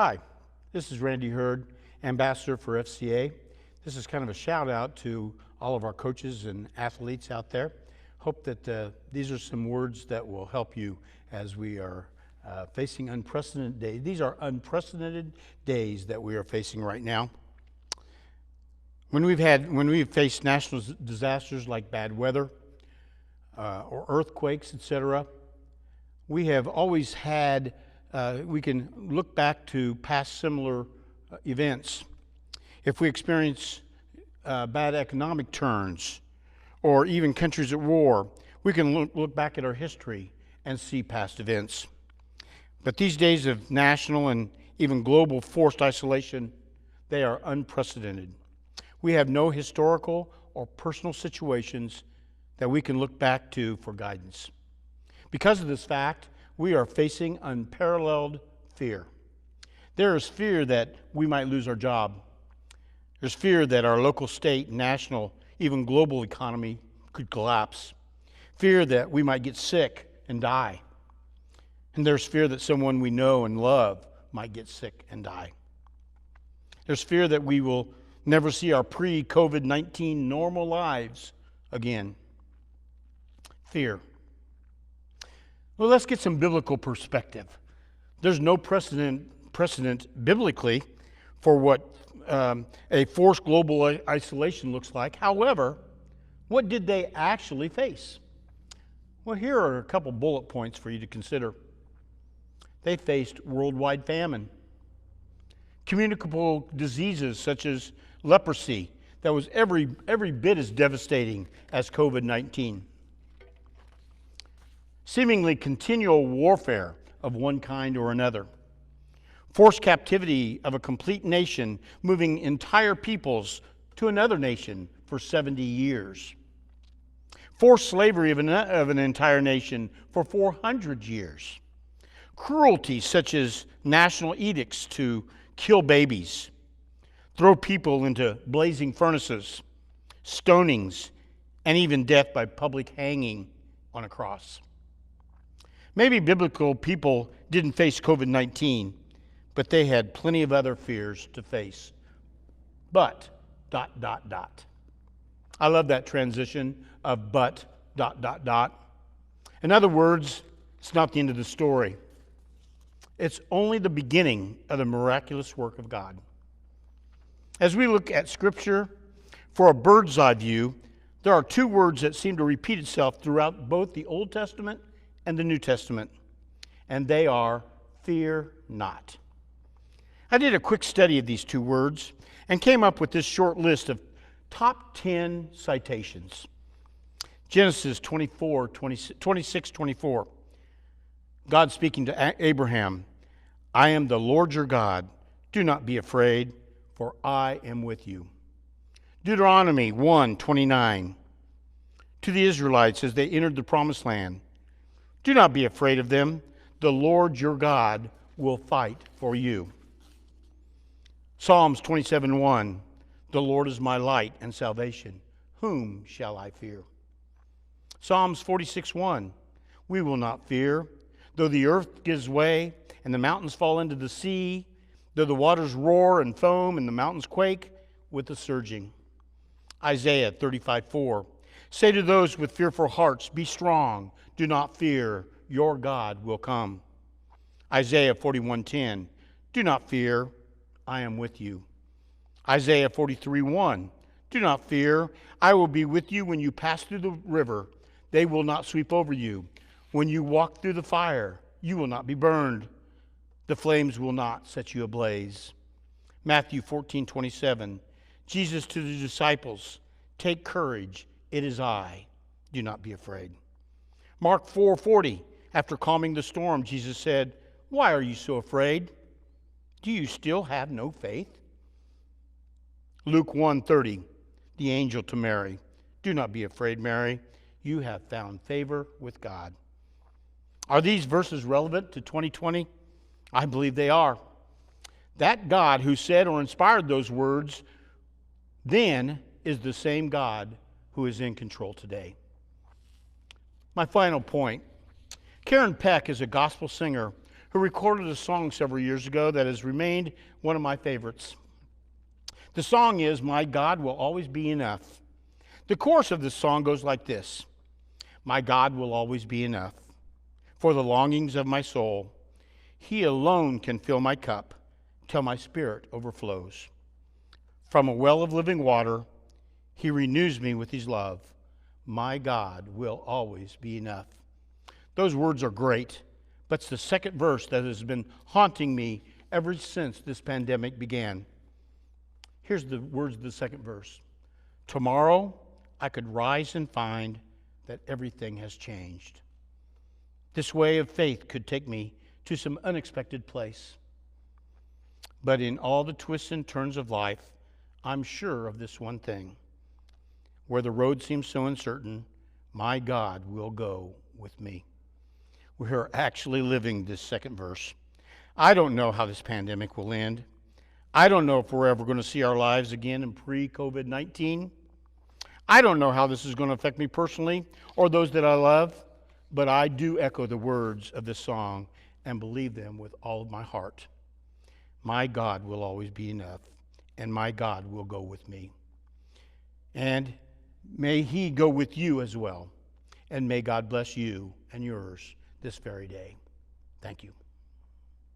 Hi, this is Randy Hurd, Ambassador for FCA. This is kind of a shout out to all of our coaches and athletes out there. Hope that these are some words that will help you as we are facing unprecedented days. These are unprecedented days that we are facing right now. When we've faced national disasters like bad weather or earthquakes, etc., we have always had we can look back to past similar events. If we experience bad economic turns or even countries at war, we can look back at our history and see past events. But these days of national and even global forced isolation, they are unprecedented. We have no historical or personal situations that we can look back to for guidance. Because of this fact, we are facing unparalleled fear. There is fear that we might lose our job. There's fear that our local, state, national, even global economy could collapse. Fear that we might get sick and die. And there's fear that someone we know and love might get sick and die. There's fear that we will never see our pre-COVID-19 normal lives again. Fear. Well, let's get some biblical perspective. There's no precedent biblically for what a forced global isolation looks like. However, what did they actually face? Well, here are a couple bullet points for you to consider. They faced worldwide famine, communicable diseases such as leprosy that was every bit as devastating as COVID-19. Seemingly continual warfare of one kind or another. Forced captivity of a complete nation, moving entire peoples to another nation for 70 years. Forced slavery of an entire nation for 400 years. Cruelty such as national edicts to kill babies, throw people into blazing furnaces, stonings, and even death by public hanging on a cross. Maybe biblical people didn't face COVID-19, but they had plenty of other fears to face. But, ... I love that transition of but, ... In other words, it's not the end of the story. It's only the beginning of the miraculous work of God. As we look at Scripture for a bird's eye view, there are two words that seem to repeat itself throughout both the Old Testament and the New Testament, and they are fear not. I did a quick study of these two words and came up with this short list of top 10 citations. Genesis 26:24. God speaking to Abraham, I am the Lord your God. Do not be afraid, for I am with you. Deuteronomy 1:29. To the Israelites as they entered the promised land, do not be afraid of them. The Lord your God will fight for you. Psalms 27:1. The Lord is my light and salvation. Whom shall I fear? Psalms 46:1. We will not fear, though the earth gives way and the mountains fall into the sea, though the waters roar and foam and the mountains quake with the surging. Isaiah 35:4. Say to those with fearful hearts, be strong, do not fear, your God will come. Isaiah 41:10. Do not fear, I am with you. Isaiah 43:1. Do not fear, I will be with you when you pass through the river. They will not sweep over you. When you walk through the fire, you will not be burned. The flames will not set you ablaze. Matthew 14:27. Jesus to the disciples, take courage, it is I. Do not be afraid. Mark 4:40. After calming the storm, Jesus said, why are you so afraid? Do you still have no faith? Luke 1:30. The angel to Mary, do not be afraid, Mary. You have found favor with God. Are these verses relevant to 2020? I believe they are. That God who said or inspired those words then is the same God who is in control today. My final point. Karen Peck is a gospel singer who recorded a song several years ago that has remained one of my favorites. The song is, "My God Will Always Be Enough." The chorus of this song goes like this: "My God will always be enough for the longings of my soul. He alone can fill my cup till my spirit overflows. From a well of living water, he renews me with his love. My God will always be enough." Those words are great, but it's the second verse that has been haunting me ever since this pandemic began. Here's the words of the second verse. "Tomorrow I could rise and find that everything has changed. This way of faith could take me to some unexpected place. But in all the twists and turns of life, I'm sure of this one thing. Where the road seems so uncertain, my God will go with me." We are actually living this second verse. I don't know how this pandemic will end. I don't know if we're ever going to see our lives again in pre-COVID-19. I don't know how this is going to affect me personally or those that I love, but I do echo the words of this song and believe them with all of my heart. My God will always be enough, and my God will go with me. And may he go with you as well, and may God bless you and yours this very day. Thank you.